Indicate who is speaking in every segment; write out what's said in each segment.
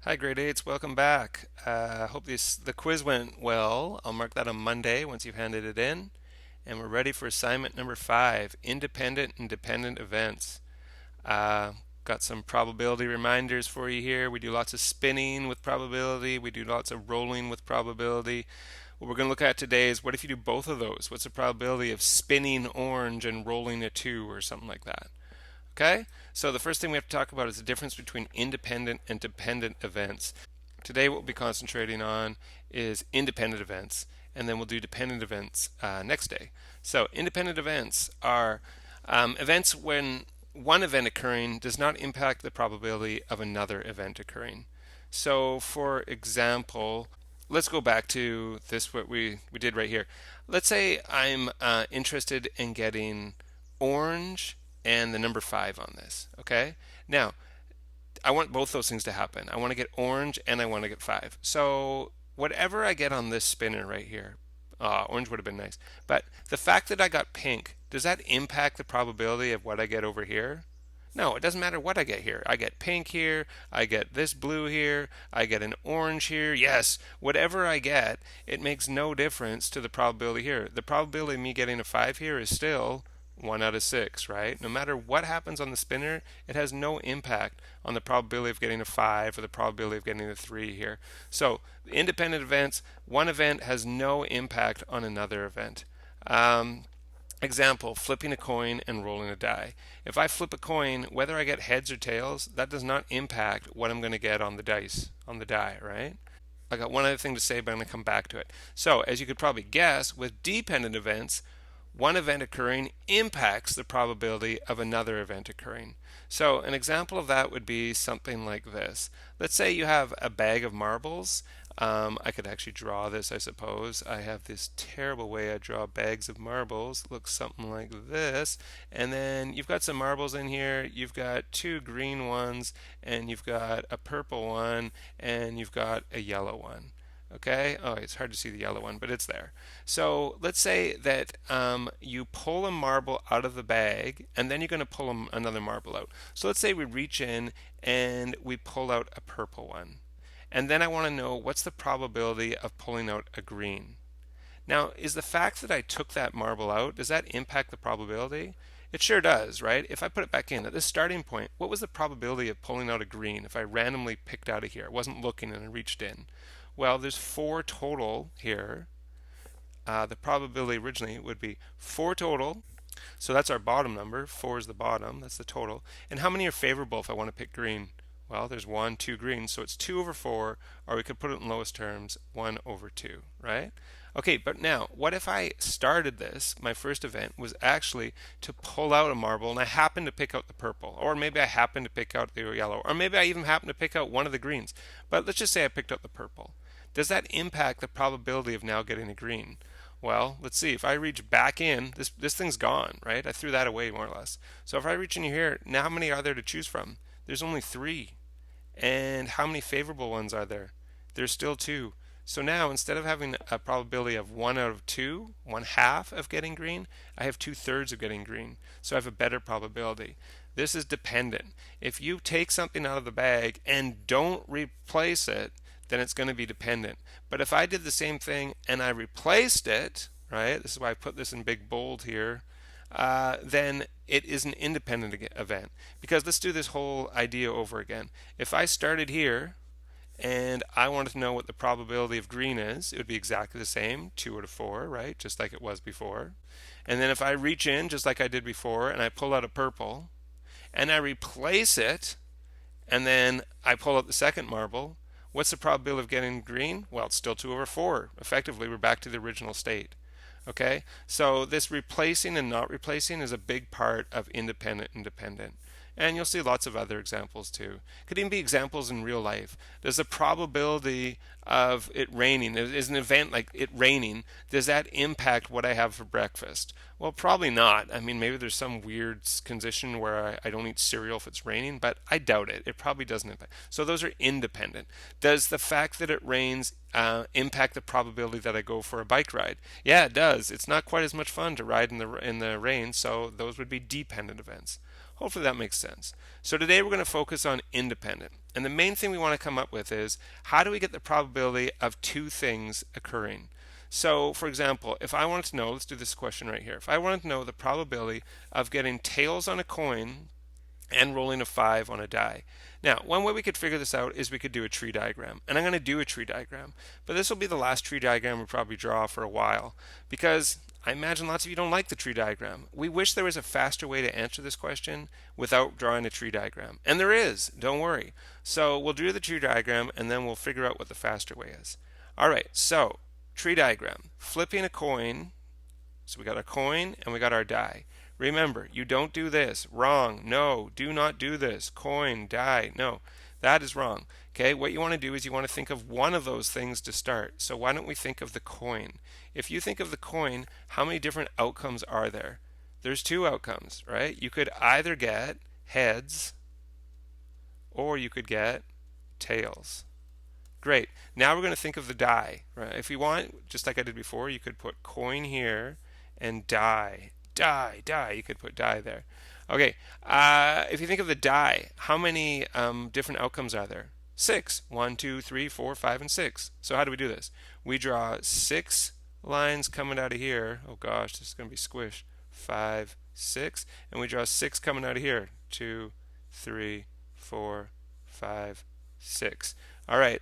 Speaker 1: Hi, grade eights. Welcome back. Hope the quiz went well. I'll mark that on Monday once you've handed it in. And we're ready for assignment number 5, independent and dependent events. Uh, got some probability reminders for you here. We do lots of spinning with probability. We do lots of rolling with probability. What we're going to look at today is what if you do both of those? What's the probability of spinning orange and rolling a 2 or something like that? Okay, so the first thing we have to talk about is the difference between independent and dependent events. Today, what we'll be concentrating on is independent events, and then we'll do dependent events next day. So, independent events are events when one event occurring does not impact the probability of another event occurring. So, for example, let's go back to this, what we did right here. Let's say I'm interested in getting orange and the number 5 on this. Okay. Now, I want both those things to happen. I want to get orange and I want to get 5. So, whatever I get on this spinner right here, orange would have been nice. But the fact that I got pink, does that impact the probability of what I get over here? No, it doesn't matter what I get here. I get pink here, I get this blue here, I get an orange here. Yes, whatever I get, it makes no difference to the probability here. The probability of me getting a 5 here is still 1 out of 6, right? No matter what happens on the spinner, it has no impact on the probability of getting a 5 or the probability of getting a 3 here. So, independent events, one event has no impact on another event. Example, flipping a coin and rolling a die. If I flip a coin, whether I get heads or tails, that does not impact what I'm going to get on the dice, on the die, right? I got one other thing to say, but I'm going to come back to it. So, as you could probably guess, with dependent events, one event occurring impacts the probability of another event occurring. So, an example of that would be something like this. Let's say you have a bag of marbles. I could actually draw this, I suppose. I have this terrible way I draw bags of marbles. It looks something like this. And then you've got some marbles in here. You've got 2 green ones, and you've got a purple one, and you've got a yellow one. Okay, oh, it's hard to see the yellow one, but it's there. So let's say that you pull a marble out of the bag, and then you're going to pull another marble out. So let's say we reach in and we pull out a purple one. And then I want to know what's the probability of pulling out a green. Now, is the fact that I took that marble out, does that impact the probability? It sure does, right? If I put it back in at this starting point, what was the probability of pulling out a green if I randomly picked out of here? I wasn't looking and I reached in. Well, there's 4 total here. The probability originally would be 4 total. So that's our bottom number. 4 is the bottom. That's the total. And how many are favorable if I want to pick green? Well, there's 1, 2 greens. So it's 2 over 4, or we could put it in lowest terms, 1 over 2, right? Okay, but now, what if I started this, my first event was actually to pull out a marble and I happened to pick out the purple, or maybe I happened to pick out the yellow, or maybe I even happened to pick out one of the greens. But let's just say I picked out the purple. Does that impact the probability of now getting a green? Well, let's see. If I reach back in, this thing's gone, right? I threw that away more or less. So if I reach in here, now how many are there to choose from? There's only 3. And how many favorable ones are there? There's still 2. So now instead of having a probability of 1 out of 2, 1/2 of getting green, I have 2/3 of getting green. So I have a better probability. This is dependent. If you take something out of the bag and don't replace it, then it's going to be dependent. But if I did the same thing and I replaced it, right, this is why I put this in big bold here, then it is an independent event. Because let's do this whole idea over again. If I started here and I wanted to know what the probability of green is, it would be exactly the same, 2 out of 4, right, just like it was before. And then if I reach in, just like I did before, and I pull out a purple, and I replace it, and then I pull out the second marble, what's the probability of getting green? Well, it's still 2 over 4. Effectively, we're back to the original state. Okay, so this replacing and not replacing is a big part of independent and dependent. And you'll see lots of other examples too. Could even be examples in real life. Does the probability of it raining, is an event like it raining, does that impact what I have for breakfast? Well, probably not. I mean, maybe there's some weird condition where I don't eat cereal if it's raining, but I doubt it. It probably doesn't impact. So those are independent. Does the fact that it rains impact the probability that I go for a bike ride? Yeah, it does. It's not quite as much fun to ride in the rain, so those would be dependent events. Hopefully that makes sense. So today we're going to focus on independent. And the main thing we want to come up with is how do we get the probability of two things occurring? So, for example, if I wanted to know, let's do this question right here. If I wanted to know the probability of getting tails on a coin and rolling a 5 on a die. Now, one way we could figure this out is we could do a tree diagram. And I'm going to do a tree diagram. But this will be the last tree diagram we probably draw for a while because I imagine lots of you don't like the tree diagram. We wish there was a faster way to answer this question without drawing a tree diagram. And there is, don't worry. So we'll do the tree diagram and then we'll figure out what the faster way is. All right, so tree diagram. Flipping a coin. So we got a coin and we got our die. Remember, you don't do this. Wrong. No, do not do this. Coin, die. No, that is wrong. Okay, what you want to do is you want to think of one of those things to start. So why don't we think of the coin? If you think of the coin, how many different outcomes are there? There's two outcomes, right? You could either get heads or you could get tails. Great. Now we're going to think of the die, right? If you want, just like I did before, you could put coin here and die. Die. You could put die there. Okay. If you think of the die, how many different outcomes are there? 6. 1, 2, 3, 4, 5, and 6. So how do we do this? We draw 6 lines coming out of here. Oh gosh, this is going to be squished. 5, 6. And we draw 6 coming out of here. 2, 3, 4, 5, 6. All right.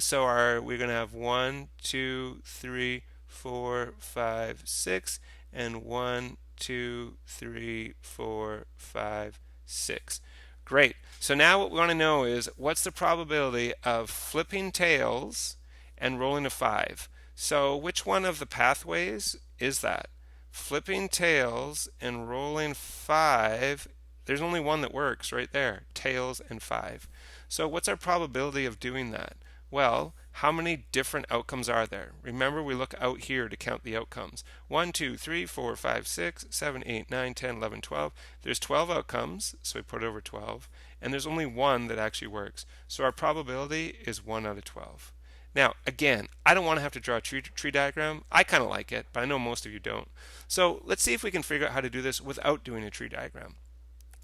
Speaker 1: So we're going to have 1, 2, 3, 4, 5, 6. And 1, 2, 3, 4, 5, 6. Great. So now what we want to know is what's the probability of flipping tails and rolling a 5? So which one of the pathways is that? Flipping tails and rolling 5. There's only one that works right there. Tails and 5. So what's our probability of doing that? Well, how many different outcomes are there? Remember, we look out here to count the outcomes. 1, 2, 3, 4, 5, 6, 7, 8, 9, 10, 11, 12. There's 12 outcomes, so we put over 12. And there's only one that actually works. So our probability is 1 out of 12. Now, again, I don't want to have to draw a tree diagram. I kind of like it, but I know most of you don't. So let's see if we can figure out how to do this without doing a tree diagram.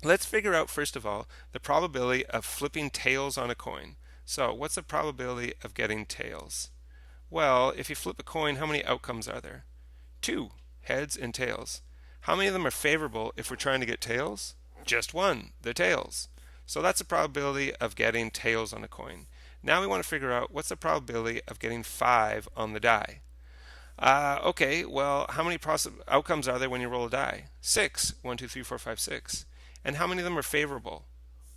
Speaker 1: Let's figure out, first of all, the probability of flipping tails on a coin. So what's the probability of getting tails? Well, if you flip a coin, how many outcomes are there? 2, heads and tails. How many of them are favorable if we're trying to get tails? Just one, the tails. So that's the probability of getting tails on a coin. Now we want to figure out what's the probability of getting 5 on the die. Okay, well, how many outcomes are there when you roll a die? 6. 1, 2, 3, 4, 5, 6. And how many of them are favorable?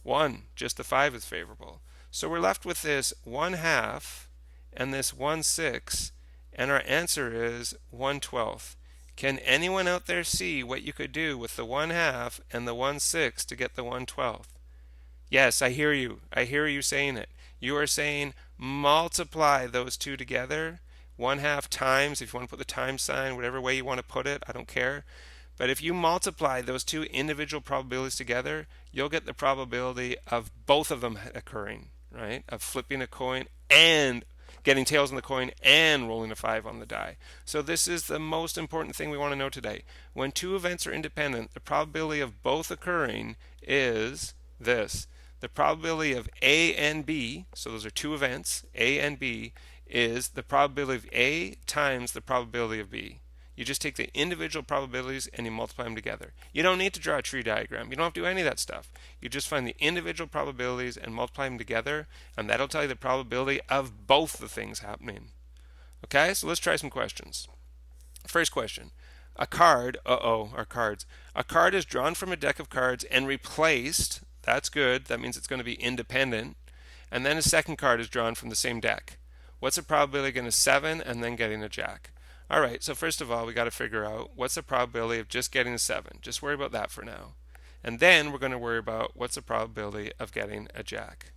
Speaker 1: 1. Just the 5 is favorable. So we're left with this 1/2 and this 1/6, and our answer is 1/12. Can anyone out there see what you could do with the 1/2 and the 1/6 to get the 1/12? Yes, I hear you. I hear you saying it. You are saying multiply those two together. 1/2 times, if you want to put the times sign, whatever way you want to put it, I don't care. But if you multiply those two individual probabilities together, you'll get the probability of both of them occurring, right? Of flipping a coin and getting tails on the coin and rolling a 5 on the die. So this is the most important thing we want to know today. When two events are independent, the probability of both occurring is this. The probability of A and B, so those are two events, A and B, is the probability of A times the probability of B. You just take the individual probabilities and you multiply them together. You don't need to draw a tree diagram. You don't have to do any of that stuff. You just find the individual probabilities and multiply them together, and that'll tell you the probability of both the things happening. Okay, so let's try some questions. First question. A card, our cards. A card is drawn from a deck of cards and replaced. That's good. That means it's going to be independent. And then a second card is drawn from the same deck. What's the probability of getting a 7 and then getting a jack? All right, so first of all, we got to figure out what's the probability of just getting a 7. Just worry about that for now. And then we're going to worry about what's the probability of getting a jack.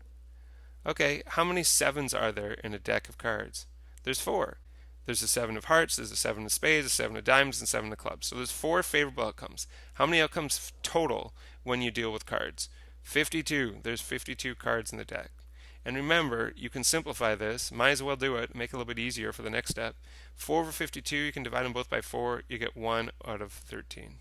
Speaker 1: Okay, how many 7s are there in a deck of cards? There's 4. There's a 7 of hearts, there's a 7 of spades, a 7 of diamonds, and 7 of clubs. So there's 4 favorable outcomes. How many outcomes total when you deal with cards? 52. There's 52 cards in the deck. And remember, you can simplify this. Might as well do it. Make it a little bit easier for the next step. 4 over 52, you can divide them both by 4. You get 1 out of 13.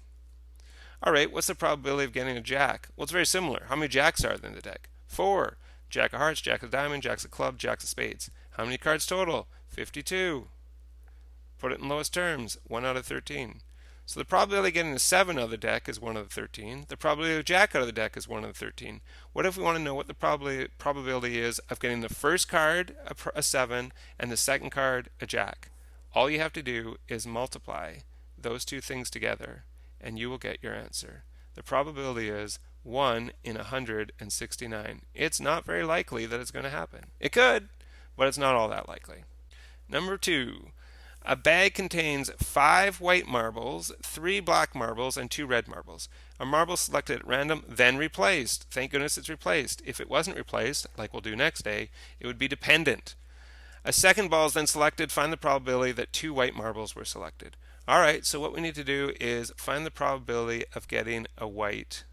Speaker 1: All right, what's the probability of getting a jack? Well, it's very similar. How many jacks are there in the deck? 4. Jack of hearts, jack of diamond, jacks of club, jacks of spades. How many cards total? 52. Put it in lowest terms, 1 out of 13. So the probability of getting a 7 out of the deck is 1 out of 13. The probability of a jack out of the deck is 1 out of 13. What if we want to know what the probability is of getting the first card a 7 and the second card a jack? All you have to do is multiply those two things together and you will get your answer. The probability is 1 in 169. It's not very likely that it's going to happen. It could, but it's not all that likely. Number 2. A bag contains 5 white marbles, 3 black marbles, and 2 red marbles. A marble selected at random, then replaced. Thank goodness it's replaced. If it wasn't replaced, like we'll do next day, it would be dependent. A second ball is then selected. Find the probability that 2 white marbles were selected. All right, so what we need to do is find the probability of getting a white.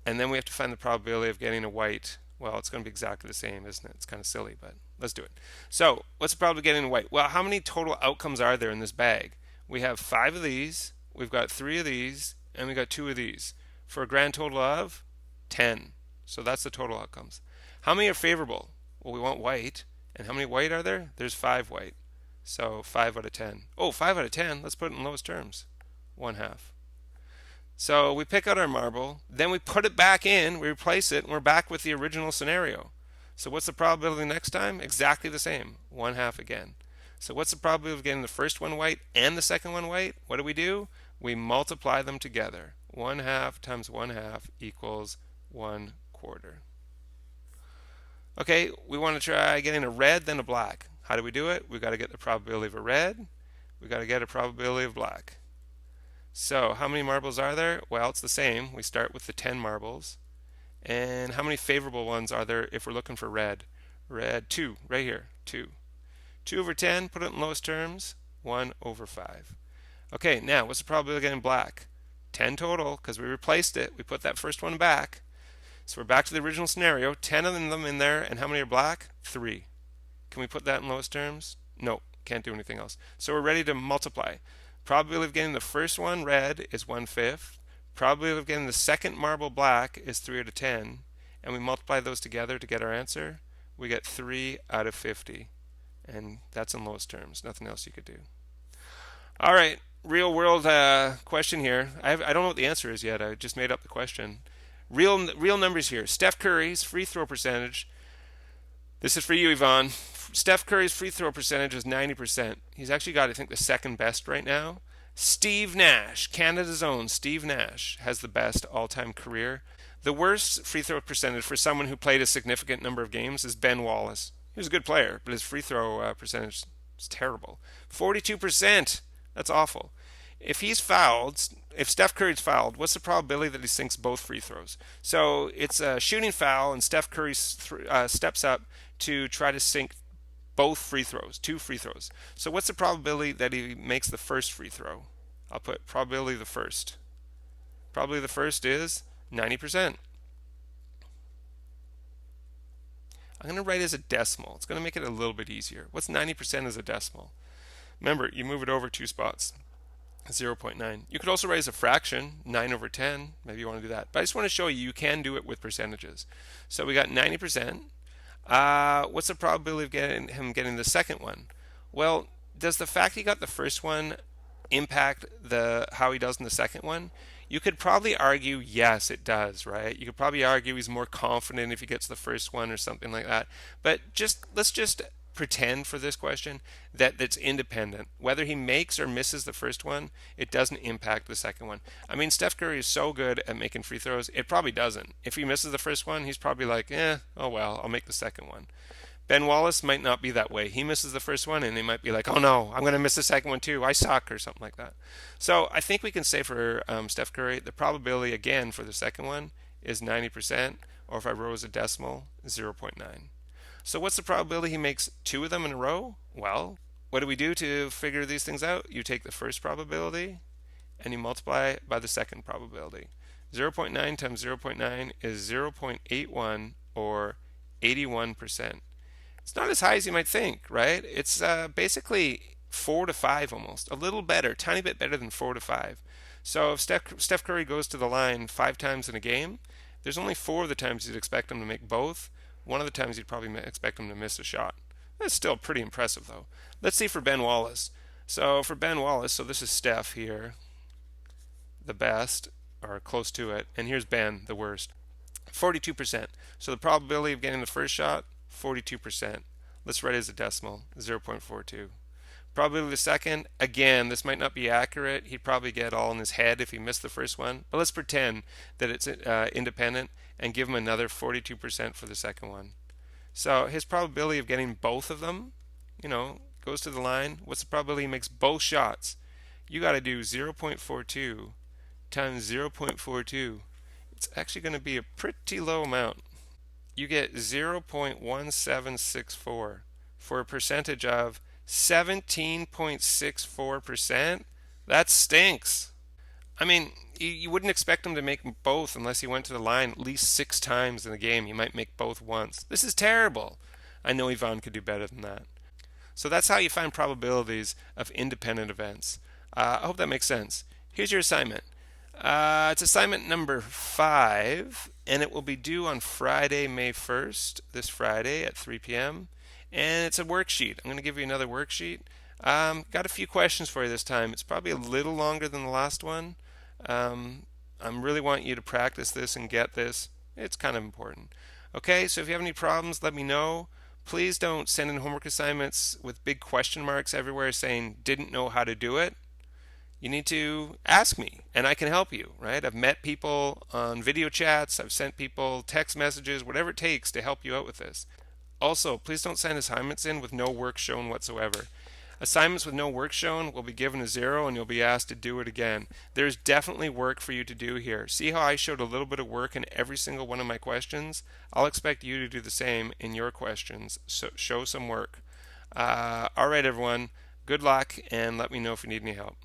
Speaker 1: And then we have to find the probability of getting a white. Well, it's going to be exactly the same, isn't it? It's kind of silly, but let's do it. So, what's the probability of getting a white? Well, how many total outcomes are there in this bag? We have 5 of these, we've got 3 of these, and we've got 2 of these, for a grand total of 10. So that's the total outcomes. How many are favorable? Well, we want white. And how many white are there? There's 5 white. So 5 out of 10. Oh, 5 out of 10. Let's put it in lowest terms. 1/2. So we pick out our marble, then we put it back in, we replace it, and we're back with the original scenario. So what's the probability next time? Exactly the same. 1/2 again. So what's the probability of getting the first one white and the second one white? What do? We multiply them together. 1/2 times 1/2 equals 1/4. Okay, we want to try getting a red, then a black. How do we do it? We've got to get the probability of a red. We've got to get a probability of black. So how many marbles are there? Well, it's the same. We start with the 10 marbles. And how many favorable ones are there if we're looking for red? Red, 2, right here, 2. 2 over 10, put it in lowest terms, 1/5. Okay, now what's the probability of getting black? 10 total, because we replaced it. We put that first one back. So we're back to the original scenario, 10 of them in there, and how many are black? 3. Can we put that in lowest terms? No, can't do anything else. So we're ready to multiply. Probability of getting the first one red is 1/5. Probability of getting the second marble black is 3 out of 10. And we multiply those together to get our answer. We get 3 out of 50. And that's in lowest terms. Nothing else you could do. All right, real world question here. I don't know what the answer is yet. I just made up the question. Real numbers here. Steph Curry's free throw percentage. This is for you, Yvonne. Steph Curry's free throw percentage is 90%. He's actually got, I think, the second best right now. Steve Nash, Canada's own Steve Nash, has the best all-time career. The worst free throw percentage for someone who played a significant number of games is Ben Wallace. He was a good player, but his free throw percentage is terrible. 42%. That's awful. If Steph Curry's fouled, what's the probability that he sinks both free throws? So it's a shooting foul, and Steph Curry steps up to try to sink both free throws, 2 free throws. So what's the probability that he makes the first free throw? I'll put probability of the first. Probability of the first is 90%. I'm going to write as a decimal. It's going to make it a little bit easier. What's 90% as a decimal? Remember, you move it over 2 spots. 0.9. You could also write as a fraction, 9 over 10. Maybe you want to do that. But I just want to show you can do it with percentages. So we got 90%. What's the probability of him getting the second one? Well, does the fact he got the first one impact how he does in the second one? You could probably argue yes, it does, right? You could probably argue he's more confident if he gets the first one or something like that. But let's just pretend for this question that it's independent. Whether he makes or misses the first one, it doesn't impact the second one. I mean, Steph Curry is so good at making free throws, it probably doesn't. If he misses the first one, he's probably like, oh well, I'll make the second one. Ben Wallace might not be that way. He misses the first one and he might be like, oh no, I'm going to miss the second one too. I suck, or something like that. So I think we can say for Steph Curry, the probability again for the second one is 90%, or if I wrote as a decimal, 0.9. So what's the probability he makes 2 of them in a row? Well, what do we do to figure these things out? You take the first probability and you multiply it by the second probability. 0.9 times 0.9 is 0.81, or 81%. It's not as high as you might think, right? It's basically 4 to 5 almost. A little better, tiny bit better than 4 to 5. So if Steph Curry goes to the line 5 times in a game, there's only 4 of the times you'd expect him to make both. One of the times you'd probably expect him to miss a shot. That's still pretty impressive, though. Let's see for Ben Wallace. So for Ben Wallace, so this is Steph here, the best, or close to it, and here's Ben, the worst. 42%. So the probability of getting the first shot, 42%. Let's write it as a decimal, 0.42. Probability the second, again, this might not be accurate. He'd probably get all in his head if he missed the first one. But let's pretend that it's independent and give him another 42% for the second one. So his probability of getting both of them, goes to the line. What's the probability he makes both shots? You got to do 0.42 times 0.42. It's actually going to be a pretty low amount. You get 0.1764 for a percentage of 17.64%. That stinks. I mean, you wouldn't expect him to make both unless he went to the line at least 6 times in the game. He might make both once. This is terrible. I know Yvonne could do better than that. So that's how you find probabilities of independent events. I hope that makes sense. Here's your assignment. It's assignment number 5, and it will be due on Friday, May 1st, this Friday at 3 p.m. And it's a worksheet. I'm going to give you another worksheet. Got a few questions for you this time. It's probably a little longer than the last one. I really want you to practice this and get this. It's kind of important. Okay, so if you have any problems, let me know. Please don't send in homework assignments with big question marks everywhere saying didn't know how to do it. You need to ask me and I can help you, right? I've met people on video chats, I've sent people text messages, whatever it takes to help you out with this. Also, please don't send assignments in with no work shown whatsoever. Assignments with no work shown will be given a 0 and you'll be asked to do it again. There's definitely work for you to do here. See how I showed a little bit of work in every single one of my questions? I'll expect you to do the same in your questions. So show some work. All right, everyone. Good luck and let me know if you need any help.